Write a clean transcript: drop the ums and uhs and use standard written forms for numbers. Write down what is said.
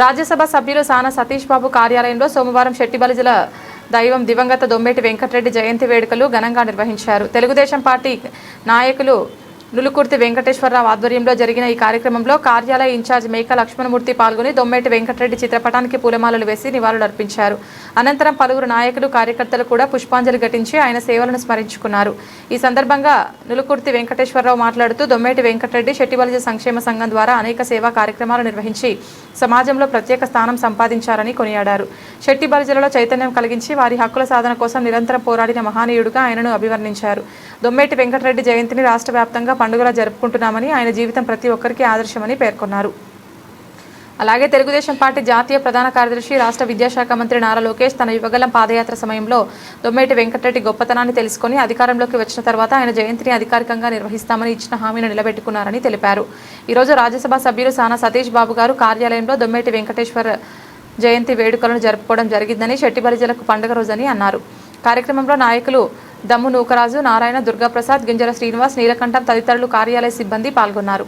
రాజ్యసభ సభ్యులు సానా సతీష్ బాబు కార్యాలయంలో సోమవారం శెట్టిబలిజల దైవం దివంగత దొమ్మేటి వెంకటరెడ్డి జయంతి వేడుకలు ఘనంగా నిర్వహించారు. తెలుగుదేశం పార్టీ నాయకులు నులుకుర్తి వెంకటేశ్వరరావు ఆధ్వర్యంలో జరిగిన ఈ కార్యక్రమంలో కార్యాలయ ఇన్ఛార్జ్ మేక లక్ష్మణమూర్తి పాల్గొని దొమ్మేటి వెంకటరెడ్డి చిత్రపటానికి పూలమాలలు వేసి నివాళులర్పించారు. అనంతరం పలువురు నాయకులు కార్యకర్తలు కూడా పుష్పాంజలి ఘటించి ఆయన సేవలను స్మరించుకున్నారు. ఈ సందర్భంగా నులుకుర్తి వెంకటేశ్వరరావు మాట్లాడుతూ దొమ్మేటి వెంకటరెడ్డి శెట్టిబలిజ సంక్షేమ సంఘం ద్వారా అనేక సేవా కార్యక్రమాలు నిర్వహించి సమాజంలో ప్రత్యేక స్థానం సంపాదించారని కొనియాడారు. శెట్టిబలిజలలో చైతన్యం కలిగించి వారి హక్కుల సాధన కోసం నిరంతరం పోరాడిన మహానీయుడుగా ఆయనను అభివర్ణించారు. దొమ్మేటి వెంకటరెడ్డి జయంతిని రాష్ట్ర వ్యాప్తంగా పండుగలా జరుపుకుంటున్నామని, ఆయన జీవితం ప్రతి ఒక్కరికి ఆదర్శమని పేర్కొన్నారు. అలాగే తెలుగుదేశం పార్టీ జాతీయ ప్రధాన కార్యదర్శి రాష్ట్ర విద్యాశాఖ మంత్రి నారా లోకేష్ తన యువగలం పాదయాత్ర సమయంలో దొమ్మేటి వెంకటరెడ్డి గొప్పతనాన్ని తెలుసుకుని అధికారంలోకి వచ్చిన తర్వాత ఆయన జయంతిని అధికారికంగా నిర్వహిస్తామని ఇచ్చిన హామీని నిలబెట్టుకున్నారని తెలిపారు. ఈరోజు రాజ్యసభ సభ్యులు సానా సతీష్ బాబు గారు కార్యాలయంలో దొమ్మేటి వెంకటేశ్వర జయంతి వేడుకలను జరుపుకోవడం జరిగిందని, శెట్టిబలిజలకు పండుగ రోజని అన్నారు. కార్యక్రమంలో నాయకులు దమ్ము నూకరాజు, నారాయణ, దుర్గాప్రసాద్, గింజల శ్రీనివాస్, నీలకంఠం తదితరులు కార్యాలయ సిబ్బంది పాల్గొన్నారు.